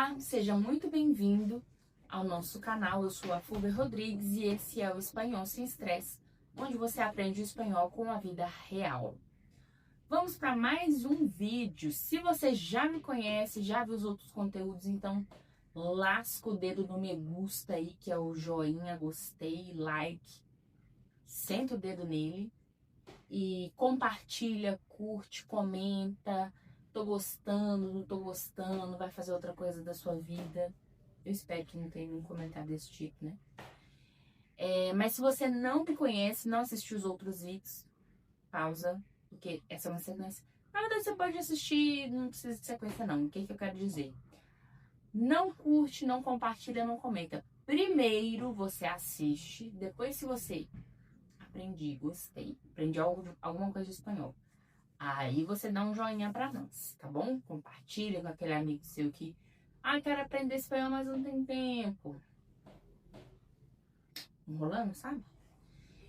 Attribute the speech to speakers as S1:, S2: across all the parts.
S1: Olá, seja muito bem-vindo ao nosso canal. Eu sou a Fulvia Rodrigues e esse é o Espanhol Sem Estresse, onde você aprende o espanhol com a vida real. Vamos para mais um vídeo. Se você já me conhece, já viu os outros conteúdos, então lasca o dedo no me gusta aí, que é o joinha, gostei, like. Senta o dedo nele e compartilha, curte, comenta. Tô gostando, não tô gostando, vai fazer outra coisa da sua vida. Eu espero que não tenha nenhum comentário desse tipo, né? Mas se você não me conhece, não assistiu os outros vídeos, pausa, porque essa é uma sequência. Na verdade, você pode assistir, não precisa de sequência não. O que eu quero dizer? Não curte, não compartilha, não comenta. Primeiro você assiste, depois se você aprendi alguma coisa de espanhol. Aí você dá um joinha pra nós, tá bom? Compartilha com aquele amigo seu que... quero aprender espanhol, mas não tem tempo. Enrolando, sabe?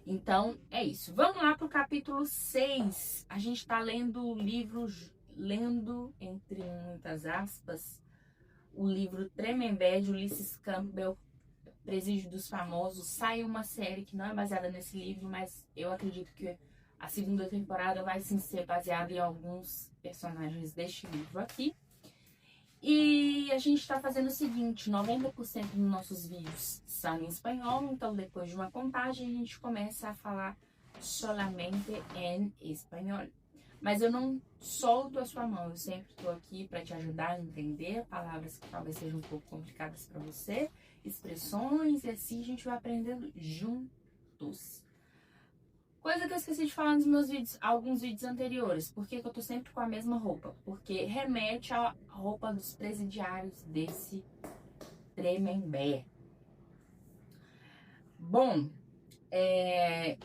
S1: Então, é isso. Vamos lá pro capítulo 6. A gente tá lendo o livro, entre muitas aspas, o livro Tremembé, de Ulysses Campbell, Presídio dos Famosos. Sai uma série que não é baseada nesse livro, mas eu acredito que a segunda temporada vai sim ser baseada em alguns personagens deste livro aqui. E a gente está fazendo o seguinte, 90% dos nossos vídeos são em espanhol, então depois de uma contagem a gente começa a falar solamente em espanhol. Mas eu não solto a sua mão, eu sempre estou aqui para te ajudar a entender palavras que talvez sejam um pouco complicadas para você, expressões, e assim a gente vai aprendendo juntos. Coisa que eu esqueci de falar nos meus vídeos, alguns vídeos anteriores. Por que eu tô sempre com a mesma roupa? Porque remete à roupa dos presidiários desse Tremembé. Bom,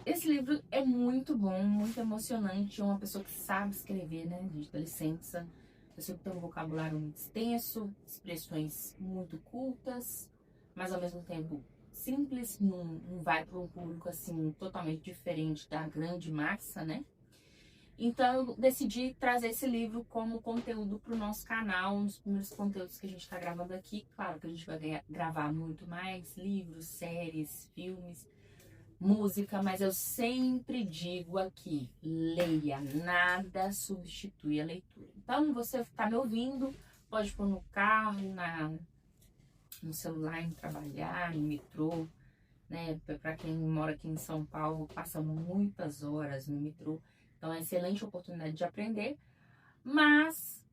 S1: esse livro é muito bom, muito emocionante. Uma pessoa que sabe escrever, né? Gente, dá licença. Pessoa que tem um vocabulário muito extenso, expressões muito cultas, mas ao mesmo tempo simples, não vai para um público assim totalmente diferente da grande massa, né? Então eu decidi trazer esse livro como conteúdo para o nosso canal, um dos primeiros conteúdos que a gente está gravando aqui. Claro que a gente vai gravar muito mais livros, séries, filmes, música, mas eu sempre digo aqui, leia, nada substitui a leitura. Então você está me ouvindo, pode pôr no carro, no celular, em trabalhar, em metrô, né? Para quem mora aqui em São Paulo, passa muitas horas no metrô, então é uma excelente oportunidade de aprender, mas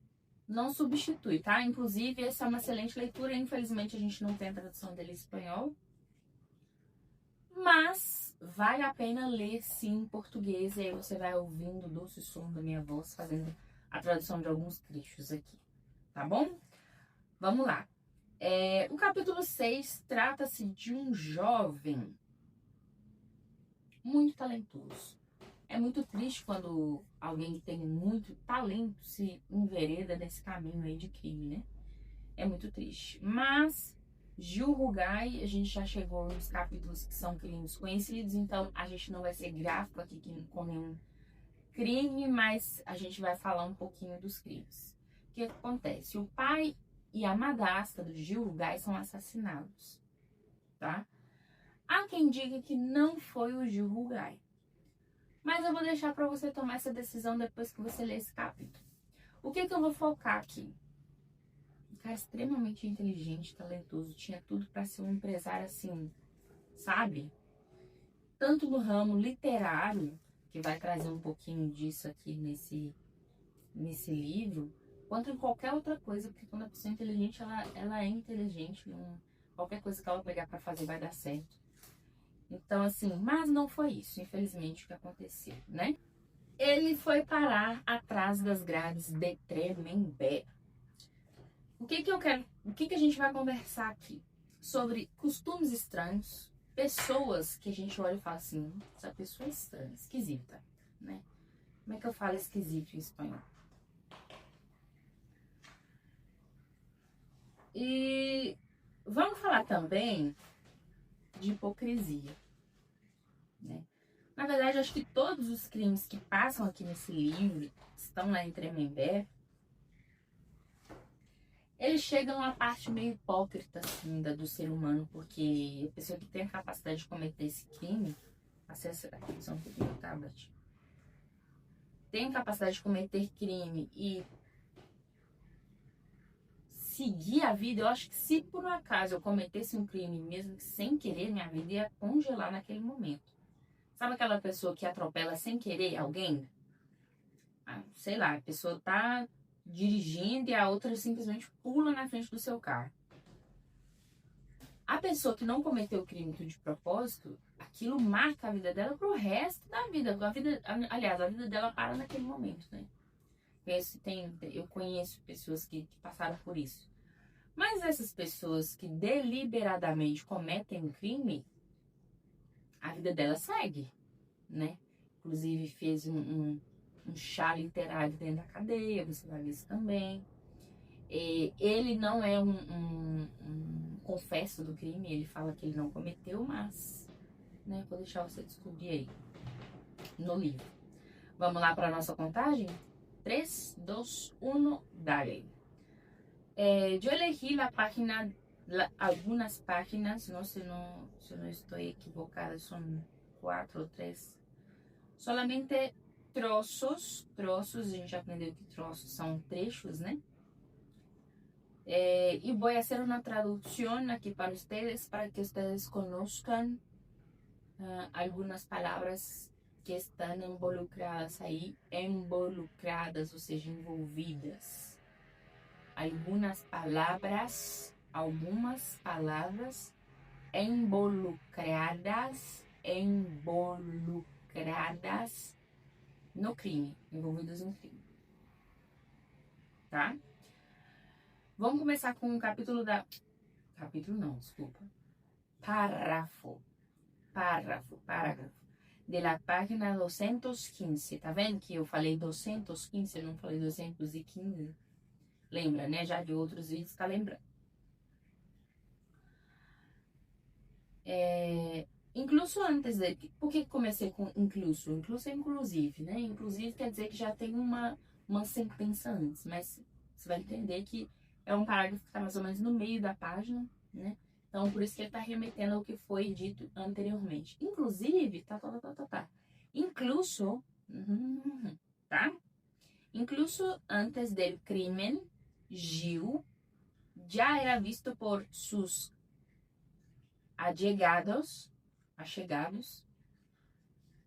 S1: não substitui, tá? Inclusive, essa é uma excelente leitura, infelizmente a gente não tem a tradução dele em espanhol, mas vale a pena ler sim em português, e aí você vai ouvindo o doce som da minha voz, fazendo a tradução de alguns trechos aqui, tá bom? Vamos lá. O capítulo 6 trata-se de um jovem muito talentoso. É muito triste quando alguém que tem muito talento se envereda nesse caminho aí de crime, né? É muito triste. Mas Gil Rugai, a gente já chegou nos capítulos que são crimes conhecidos, então a gente não vai ser gráfico aqui com nenhum crime, mas a gente vai falar um pouquinho dos crimes. O que acontece? O pai e a madrasta do Gil Rugai são assassinados, tá? Há quem diga que não foi o Gil Rugai, mas eu vou deixar para você tomar essa decisão depois que você ler esse capítulo. O que eu vou focar aqui? Um cara extremamente inteligente, talentoso, tinha tudo para ser um empresário assim, sabe? Tanto no ramo literário, que vai trazer um pouquinho disso aqui nesse livro, quanto em qualquer outra coisa, porque quando a pessoa é inteligente, ela é inteligente, qualquer coisa que ela pegar para fazer vai dar certo. Então, assim, mas não foi isso, infelizmente, o que aconteceu, né? Ele foi parar atrás das grades de Tremembé. O que a gente vai conversar aqui? Sobre costumes estranhos, pessoas que a gente olha e fala assim, essa pessoa é estranha, esquisita, né? Como é que eu falo esquisito em espanhol? E vamos falar também de hipocrisia, né? Na verdade, acho que todos os crimes que passam aqui nesse livro estão lá em Tremembé. ele chega numa parte meio hipócrita ainda do ser humano, porque a pessoa que tem a capacidade de cometer esse crime, acessa aqui, só um pouquinho do tablet, tem a capacidade de cometer crime e seguir a vida. Eu acho que se por um acaso eu cometesse um crime, mesmo que sem querer, minha vida ia congelar naquele momento. Sabe aquela pessoa que atropela sem querer alguém? Sei lá, a pessoa tá dirigindo e a outra simplesmente pula na frente do seu carro. A pessoa que não cometeu o crime de propósito, aquilo marca a vida dela pro resto da vida. Aliás, a vida dela para naquele momento, né? Eu conheço pessoas que passaram por isso. Mas essas pessoas que deliberadamente cometem um crime, a vida dela segue, né? Inclusive fez um chá literário dentro da cadeia, você vai ver isso também. Ele não é um confesso do crime, ele fala que ele não cometeu, mas, né, vou deixar você descobrir aí no livro. Vamos lá para a nossa contagem? 3, 2, 1, dale. Eu elegí algumas páginas, não sei se não estou equivocada, são 4 ou 3. Solamente troços, a gente aprendeu que troços são trechos, né? Y voy a hacer una traducción aquí para que ustedes conozcan algunas palabras que están involucradas ahí, o seja, envolvidas. Algumas palavras involucradas no crime, envolvidas no crime, tá? Vamos começar com o capítulo da... Capítulo não, desculpa. Parágrafo. De la página 215. Tá vendo que eu falei 215, eu não falei 215? Lembra, né? Já de outros vídeos, tá lembrando. Incluso antes de... Por que comecei com incluso? Incluso é inclusive, né? Inclusive quer dizer que já tem uma sentença antes, mas você vai entender que é um parágrafo que está mais ou menos no meio da página, né? Então, por isso que ele está remetendo ao que foi dito anteriormente. Inclusive, Incluso, tá? Incluso antes del crimen, Gil já era visto por sus allegados.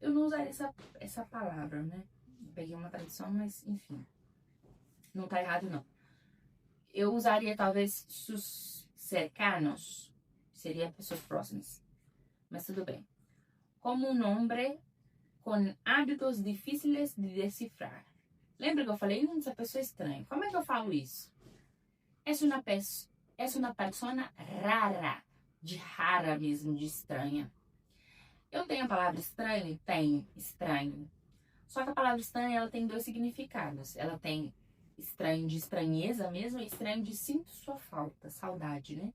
S1: Eu não usaria essa palavra, né? Peguei uma tradução, mas enfim. Não tá errado, não. Eu usaria talvez sus cercanos. Seria pessoas próximas. Mas tudo bem. Como um homem com hábitos difíceis de decifrar. Lembra que eu falei, essa pessoa é estranha. Como é que eu falo isso? É uma pessoa rara. De rara mesmo, de estranha. Eu tenho a palavra estranho? Tenho, estranho. Só que a palavra estranha, ela tem 2 significados. Ela tem estranho de estranheza mesmo e estranho de sinto sua falta, saudade, né?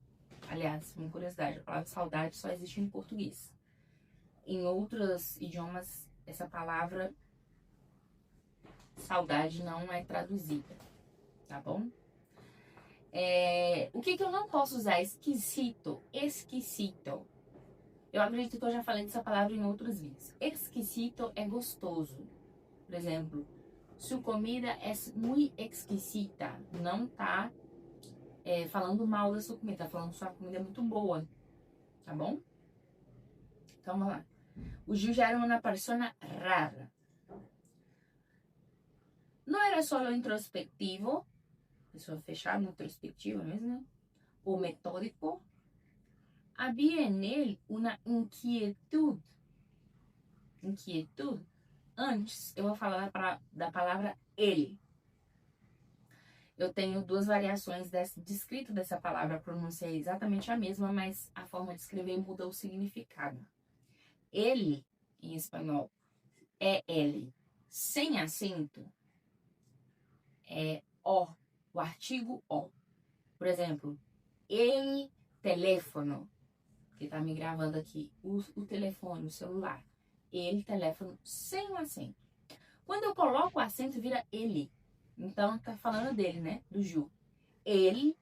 S1: Aliás, uma curiosidade, a palavra saudade só existe em português. Em outros idiomas, essa palavra saudade não é traduzida, tá bom? O que eu não posso usar? Esquisito. Eu acredito que eu já falei dessa palavra em outros vídeos. Exquisito é gostoso. Por exemplo, sua comida é muito exquisita. Não tá falando mal da sua comida, tá falando que sua comida é muito boa. Tá bom? Então, vamos lá. O Gil já era uma pessoa rara. Não era só introspectivo, pessoa fechada, introspectiva mesmo, né? Ou metódico. Havia nele uma inquietude. Antes, eu vou falar da palavra ele. Eu tenho 2 variações de escrito dessa palavra, a pronúncia é exatamente a mesma, mas a forma de escrever muda o significado. Ele, em espanhol, é L. Sem acento, é O, o artigo O. Por exemplo, ele teléfono, que tá me gravando aqui, o telefone, o celular. Ele, teléfono, sem o acento. Quando eu coloco o acento, vira ele. Então, tá falando dele, né? Do Ju. Ele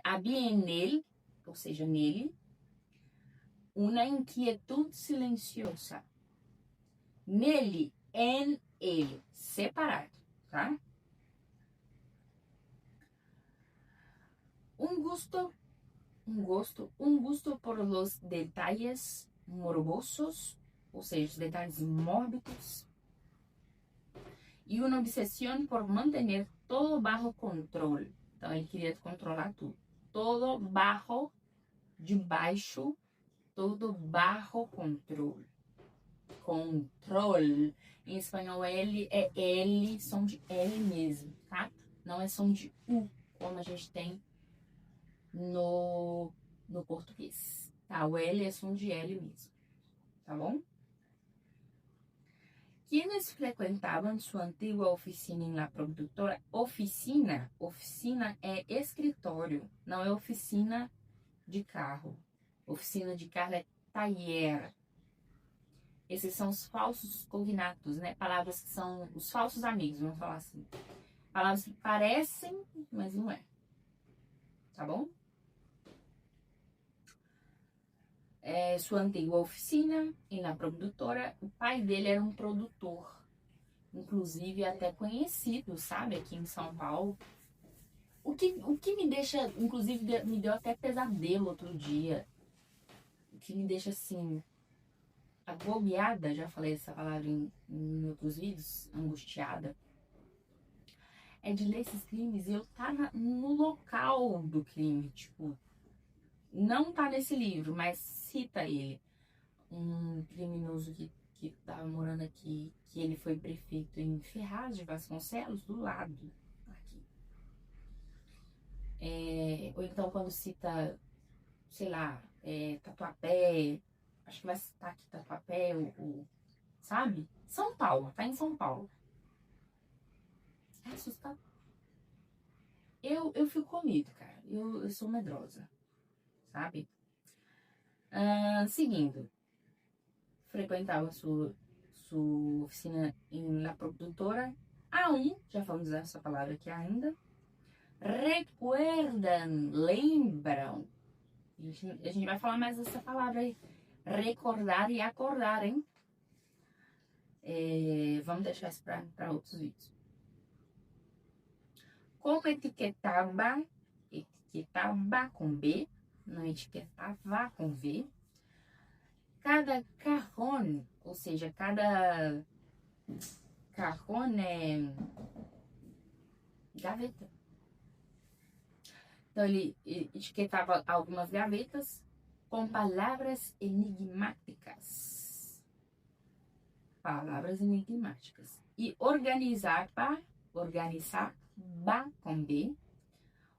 S1: Havia nele, ou seja, nele, uma inquietude silenciosa. Nele, em ele, separado, tá? Um gosto por los detalles morbosos, ou seja, os detalhes mórbidos, e uma obsessão por manter todo bajo controle. Então, ele queria controlar tudo. Todo debaixo, todo bajo controle. Controle. Em espanhol, L é L, som de L mesmo, tá? Não é som de U, como a gente tem no português, tá? O L é som de L mesmo, tá bom? Quienes frequentavam sua antiga oficina em la produtora, oficina é escritório, não é oficina de carro. Oficina de carro é taller. Esses são os falsos cognatos, né? Palavras que são os falsos amigos, vamos falar assim. Palavras que parecem, mas não é. Tá bom? Sua antiga oficina em la produtora, o pai dele era um produtor, inclusive até conhecido, sabe, aqui em São Paulo. O que me deixa, inclusive me deu até pesadelo outro dia, o que me deixa assim, agobiada, já falei essa palavra em outros vídeos, angustiada, é de ler esses crimes e eu tá no local do crime, tipo, não tá nesse livro, mas cita ele. Um criminoso que tava morando aqui, que ele foi prefeito em Ferraz de Vasconcelos, do lado, aqui. Ou então quando cita, sei lá, Tatuapé, acho que vai citar aqui Tatuapé, sabe? São Paulo, tá em São Paulo. É assustador. Eu fico com medo, cara. Eu sou medrosa, sabe? Seguindo. Frequentava sua oficina em la produtora. Já falamos essa palavra aqui ainda. Recuerdan, lembram. A gente vai falar mais dessa palavra aí. Recordar e acordar, hein? Vamos deixar isso para outros vídeos. Como etiquetava com B, não etiquetava com V. Cada cajón, ou seja, cada cajón é gaveta. Então, ele etiquetava algumas gavetas com palavras enigmáticas. Palavras enigmáticas. E organizava com B,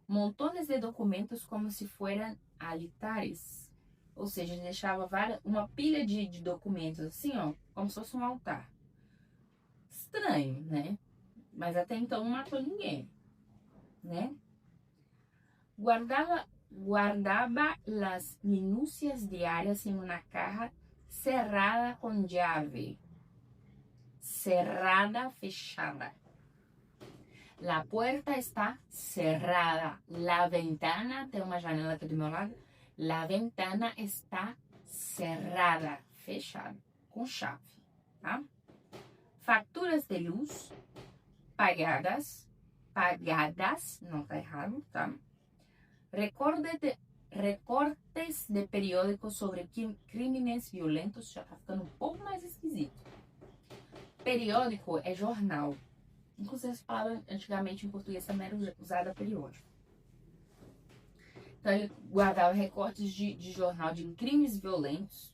S1: montones de documentos como se fossem altares. Ou seja, deixava uma pilha de documentos assim, ó, como se fosse um altar. Estranho, né? Mas até então não matou ninguém, né? Guardava as minúcias diárias em uma caja cerrada com chave. Cerrada, fechada. La puerta está cerrada. La ventana, tem uma janela aqui do meu lado. La ventana está cerrada, fechada, com chave, tá? Facturas de luz pagadas, não tá errado, tá? Recortes de periódicos sobre crimes violentos, já tá ficando um pouco mais esquisito. Periódico é jornal. Inclusive, essa palavra antigamente em português também era usada periódico. Então, ele guardava recortes de jornal de crimes violentos.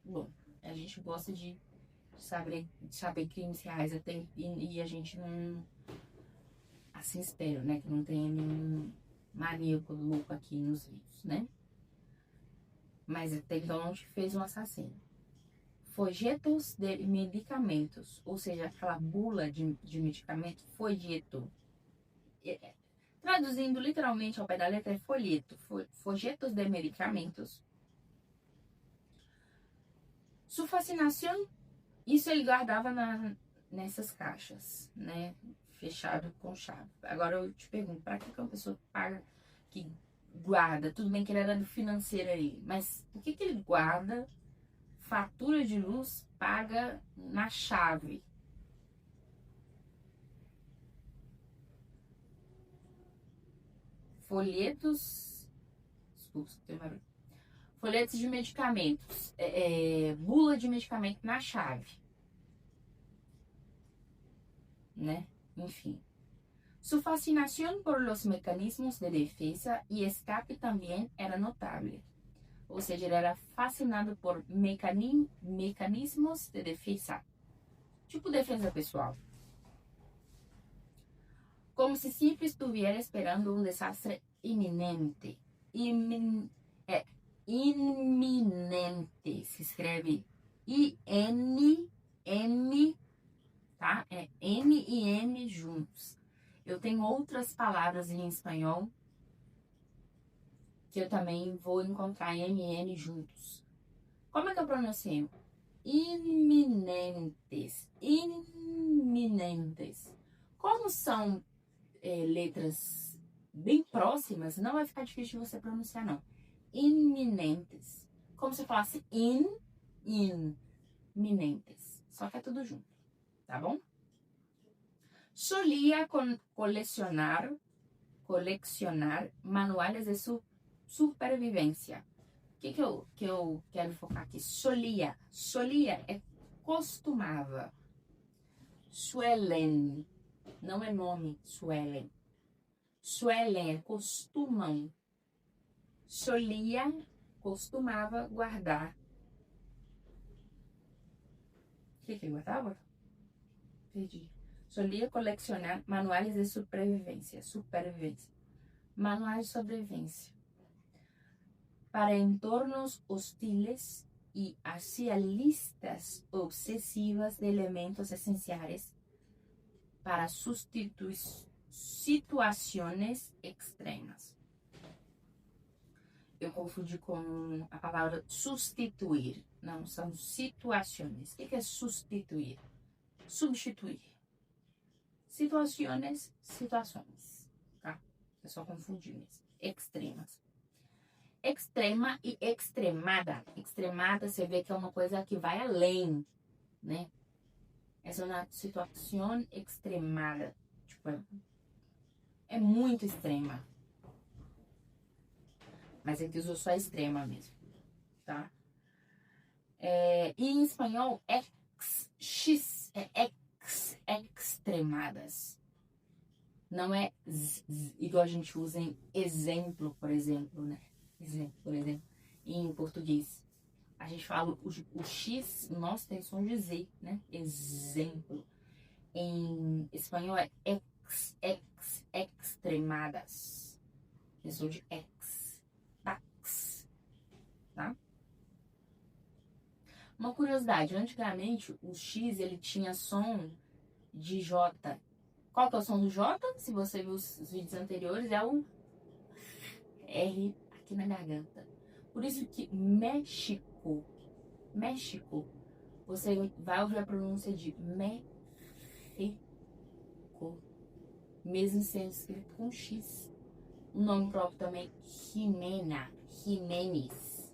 S1: Bom, a gente gosta de saber crimes reais até, e a gente não... Assim espero, né? Que não tenha nenhum maníaco louco aqui nos vídeos, né? Mas até então não te fez um assassino. Folhetos de medicamentos, ou seja, aquela bula de medicamento, folheto. Traduzindo literalmente ao pé da letra, é folheto. Folhetos de medicamentos. Sua fascinação, isso ele guardava nessas caixas, né? fechado com chave. Agora eu te pergunto, para que uma pessoa paga, que guarda, tudo bem que ele era do financeiro aí, mas por que ele guarda fatura de luz paga na chave? Folhetos, desculpa, tem uma... folhetos de medicamentos, bula de medicamento na chave, né? Enfim. Su fascinación por los mecanismos de defensa y escape también era notable. Ou seja, ele era fascinado por mecanismos de defesa, tipo defesa pessoal. Como se sempre estuviera esperando um desastre iminente. Iminente. Se escreve I-N-N, tá? É N e N juntos. Eu tenho outras palavras em espanhol que eu também vou encontrar M e N juntos. Como é que eu pronuncio? Iminentes. Iminentes. Como são letras bem próximas, não vai ficar difícil de você pronunciar, não. Iminentes. Como se eu falasse iminentes. Só que é tudo junto, tá bom? Solía coleccionar manuales de supervivência. O que eu quero focar aqui? Solía é costumava. Suelen, não é nome, suelen. Suelen é costumam. Solía, costumava guardar. O que ele guardava? Perdi. Solía coleccionar manuais de supervivência. Manuais de sobrevivência. Para entornos hostiles y hacía listas obsesivas de elementos esenciales para sustituir situações extremas. Eu confundi com a palavra substituir. Não, são situações. O que é substituir? Substituir. Situações. Tá? É só confundir mesmo. Extremas. Extrema e extremada. Extremada, você vê que é uma coisa que vai além, né? Essa é uma situação extremada. Tipo, é muito extrema. Mas aqui usou só extrema mesmo, tá? E em espanhol, extremadas. Não é igual a gente usa em exemplo, por exemplo, né? Por exemplo, em português. A gente fala o X, nós tem som de Z, né? Exemplo. Em espanhol é extremadas. Tem som de tax, tá? Uma curiosidade, antigamente o X ele tinha som de J. Qual que é o som do J? Se você viu os vídeos anteriores, é o R aqui na garganta. Por isso que México, você vai ouvir a pronúncia de México, mesmo sendo escrito com X. O nome próprio também, Jiménez,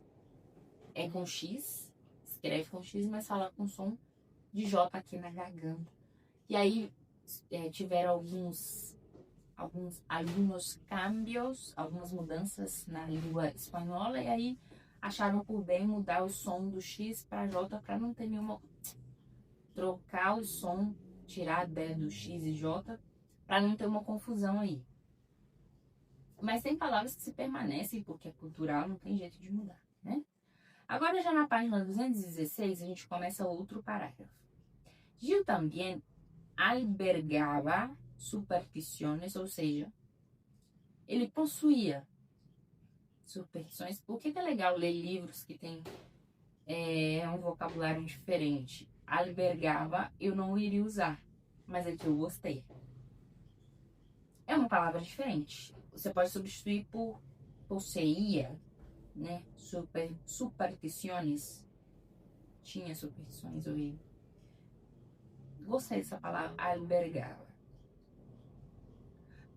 S1: é com X, escreve com X, mas fala com som de J aqui na garganta. E aí tiveram alguns cambios, algumas mudanças na língua espanhola, e aí acharam por bem mudar o som do X para J para não ter nenhuma... trocar o som, tirar do X e J, para não ter uma confusão aí. Mas tem palavras que se permanecem porque é cultural, não tem jeito de mudar, né? Agora já na página 216 a gente começa outro parágrafo. Gil também albergava superstições, ou seja, ele possuía superstições. Por que é legal ler livros que tem um vocabulário diferente? Albergava eu não iria usar, mas aqui eu gostei. É uma palavra diferente. Você pode substituir por possuía, né? Superstições. Tinha superstições, eu vi. Gostei dessa palavra, albergava.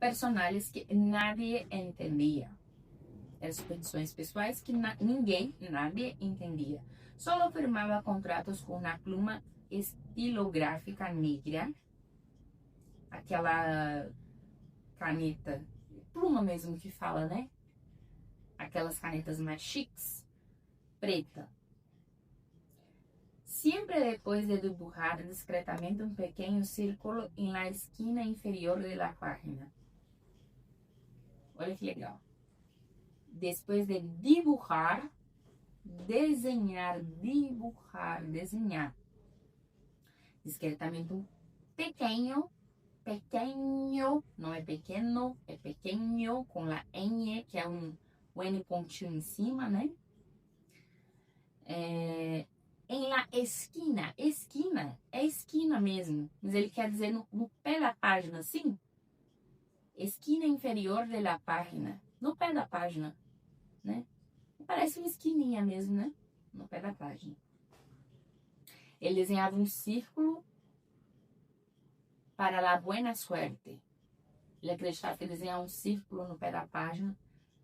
S1: personales que nadie entendía. Eran petições pessoais que nadie entendia. Solo firmava contratos com uma pluma estilográfica negra, aquela caneta, pluma mesmo que fala, né? Aquelas canetas mais chiques, preta. Siempre después de dibujar discretamente un pequeño círculo en la esquina inferior de la página. Olha que legal. Después de dibujar, desenhar, discretamente um pequeño, não é pequeno, é pequeno, com a N, que é um N pontinho em cima, né? Em la esquina, esquina, é esquina mesmo, mas ele quer dizer no pé da página, assim. Esquina inferior de la página, no pé da página, né? Parece uma esquininha mesmo, né? No pé da página. Ele desenhava um círculo para la buena suerte. Ele acreditava que desenhar um círculo no pé da página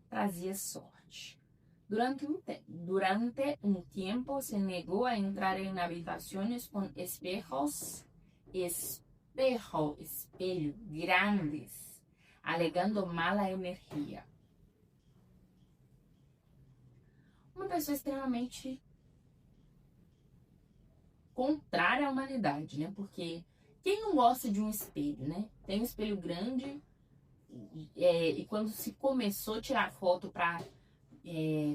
S1: trazia sorte. Durante un tiempo se negó a entrar en habitaciones con espejos, espelho grandes, alegando mala energia. Uma pessoa extremamente contrária à humanidade, né? Porque quem não gosta de um espelho, né? Tem um espelho grande e quando se começou a tirar foto para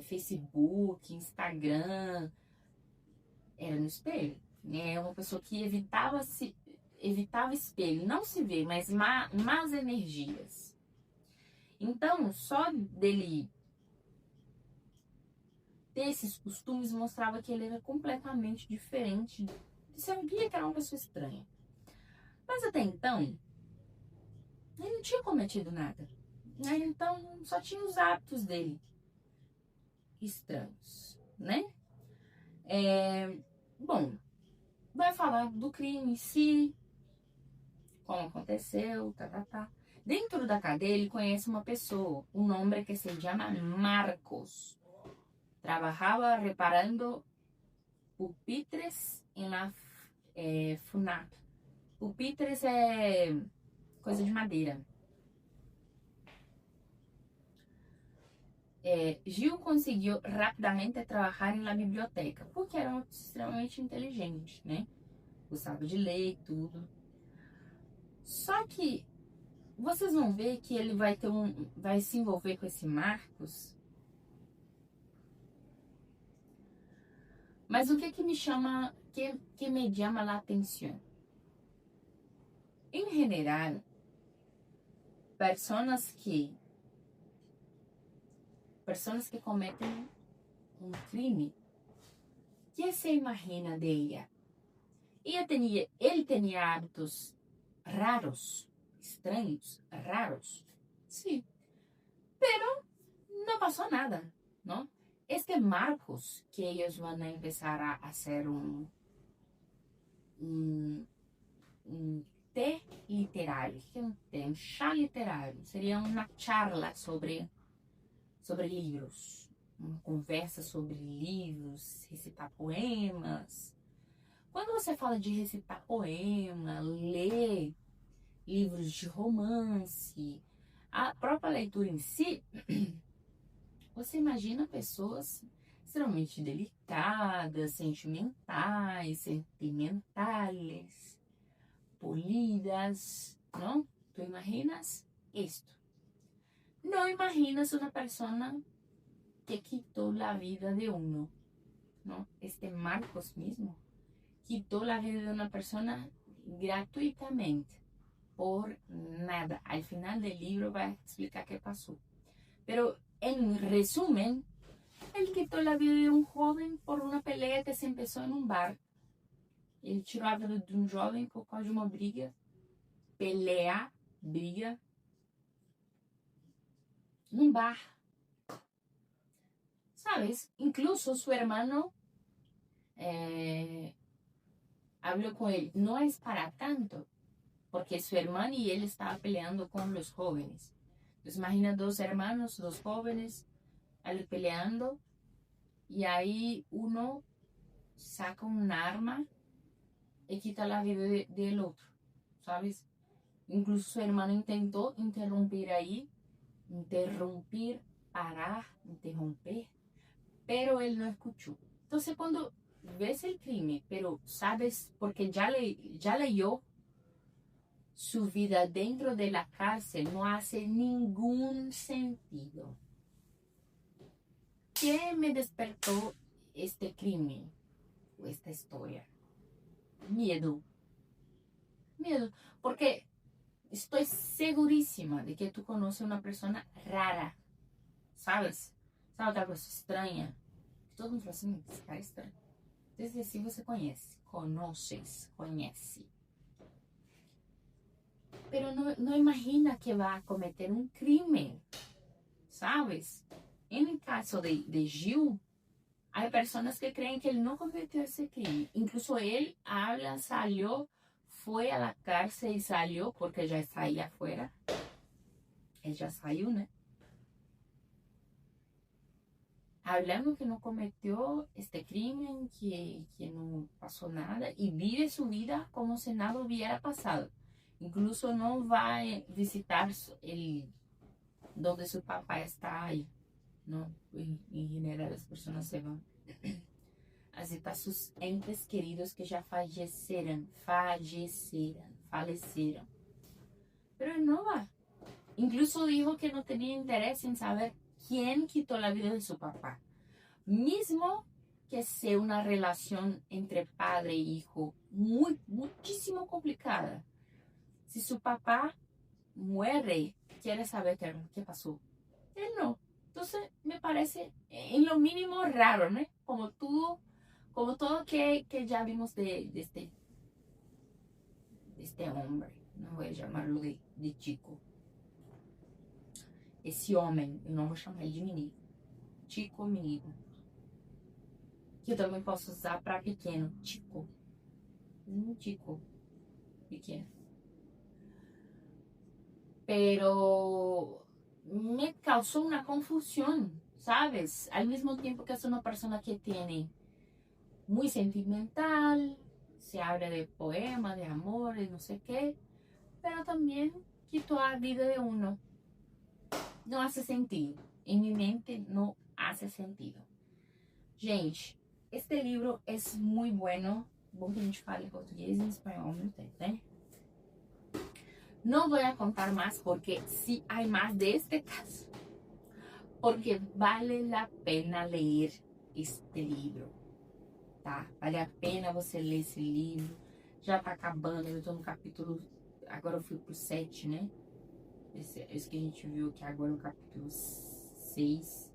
S1: Facebook, Instagram, era no espelho. É uma pessoa que evitava espelho, não se vê, mas más energias. Então, só dele ter esses costumes mostrava que ele era completamente diferente. Você via que era uma pessoa estranha. Mas até então, ele não tinha cometido nada. Então, só tinha os hábitos dele estranhos, né? Bom, vai falar do crime em si, como aconteceu, tá. Dentro da cadeia, ele conhece uma pessoa, um homem que se chama Marcos. Trabajaba reparando pupitres em la FUNAC. Pupitres é coisa de madeira. Gil conseguiu rapidamente trabalhar na biblioteca, porque era extremamente inteligente, né? Gostava de ler e tudo. Só que vocês vão ver que ele vai se envolver com esse Marcos. Mas o que me chama, que me chama a atenção? Em geral, pessoas que cometem um crime, que se imagina de ella? Ele tinha hábitos raros, estranhos, raros, sim, pero não passou nada, não? Este Marcos, que eles vão começar a fazer um té literário, que é um chá literário, seria uma charla sobre livros, uma conversa sobre livros, recitar poemas. Quando você fala de recitar poema, ler livros de romance, a própria leitura em si, você imagina pessoas extremamente delicadas, sentimentais, polidas, ¿no? ¿Tú imaginas esto? No imaginas una persona que quitó la vida de uno, ¿no? Este Marcos mismo quitó la vida de una persona gratuitamente, por nada. Al final del libro va a explicar qué pasó. Pero en resumen, él quitó la vida de un joven por una pelea que se empezó en un bar. Ele tirou a vida de um jovem por causa de uma briga, briga, num bar. ¿Sabes? Incluso su hermano habló con él. No es para tanto, porque su hermano y él estaban peleando con los jóvenes. Entonces imagina dos hermanos, dos jóvenes, ali peleando, y ahí uno saca un arma y quita la vida del otro, ¿sabes? Incluso su hermano intentó interromper, pero él no escuchó. Entonces cuando ves el crimen, pero sabes, porque ya leyó su vida dentro de la cárcel, no hace ningún sentido. ¿Qué me despertó este crimen o esta historia? Miedo. Miedo, porque estoy segurísima de que tú conoces una persona rara, ¿sabes? Sabe otra cosa extraña? Todo mundo fala assim, esse cara é estranho. Desde assim você conhece, conhece. Pero no imagina que va a cometer un crimen, ¿sabes? En el caso de Gil, hay personas que creen que él no cometió ese crimen. Incluso él salió, fue a la cárcel y salió porque ya está ahí afuera. Él ya salió, ¿no? Hablando que no cometió este crimen, que no pasó nada y vive su vida como si nada hubiera pasado. Incluso no va a visitar donde su papá está ahí, ¿no? En general las personas se van a visitar sus entes queridos que ya fallecieron. Pero él no va. Incluso dijo que no tenía interés en saber quién quitó la vida de su papá. Mismo que sea una relación entre padre e hijo muchísimo complicada. Si su papá muere, quiere saber qué pasó. Él no. Entonces me parece en lo mínimo raro, ¿no? Como todo que ya vimos de este hombre. No voy a llamarlo de chico. Esse homem, eu não vou chamar ele de menino. Chico ou menino. Que eu também posso usar para pequeno. Chico. Chico. Pequeno. Pero me causó una confusión, ¿sabes? Al mismo tiempo que es una persona que tiene muy sentimental, se habla de poemas, de amores, no sé qué, pero también quitó la vida de uno. Não hace sentido. Em minha mente não hace sentido. Gente, este livro é muito bueno. Bom que a gente fale português e espanhol ao mesmo tempo, né? Não vou contar mais porque se há mais deste caso. Porque vale a pena ler este livro, tá? Vale a pena você ler esse livro. Já tá acabando, eu tô no capítulo... Agora eu fui pro 7, né? Esse que a gente viu aqui agora no capítulo 6.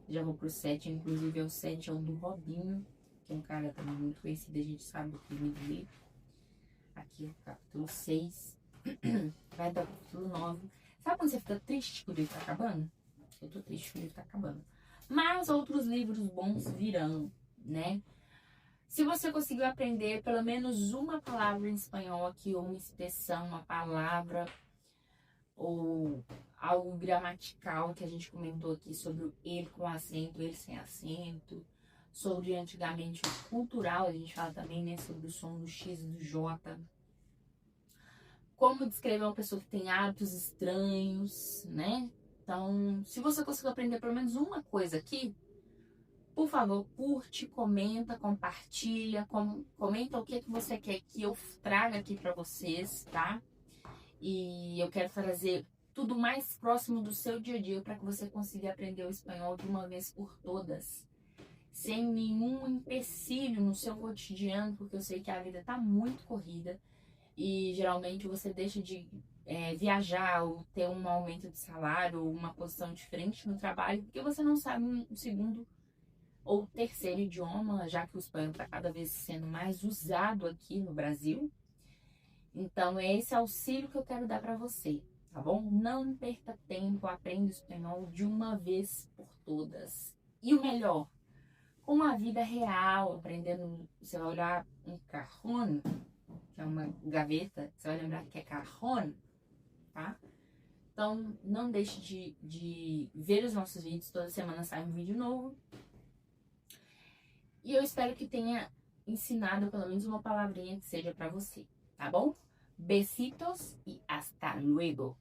S1: Já vou pro 7, inclusive o 7 é o do Robinho, que é um cara também muito conhecido, a gente sabe o crime dele. Aqui o capítulo 6. Vai dar o capítulo 9. Sabe quando você fica triste que o livro tá acabando? Eu tô triste que o livro tá acabando. Mas outros livros bons virão, né? Se você conseguiu aprender pelo menos uma palavra em espanhol aqui, ou uma expressão, uma palavra... ou algo gramatical que a gente comentou aqui sobre o ele com acento, ele sem acento, sobre antigamente o cultural, a gente fala também, né, sobre o som do X e do J, como descrever uma pessoa que tem hábitos estranhos, né? Então, se você conseguiu aprender pelo menos uma coisa aqui, por favor, curte, comenta, compartilha, comenta o que você quer que eu traga aqui pra vocês, tá? E eu quero trazer tudo mais próximo do seu dia a dia para que você consiga aprender o espanhol de uma vez por todas, sem nenhum empecilho no seu cotidiano, porque eu sei que a vida está muito corrida e geralmente você deixa de viajar ou ter um aumento de salário ou uma posição diferente no trabalho porque você não sabe um segundo ou terceiro idioma, já que o espanhol está cada vez sendo mais usado aqui no Brasil. Então, é esse auxílio que eu quero dar para você, tá bom? Não perca tempo, aprenda espanhol de uma vez por todas. E o melhor, com a vida real, aprendendo, você vai olhar um cajón, que é uma gaveta, você vai lembrar que é cajón, tá? Então, não deixe de ver os nossos vídeos. Toda semana sai um vídeo novo. E eu espero que tenha ensinado pelo menos uma palavrinha que seja pra você, tá bom? Besitos e hasta luego!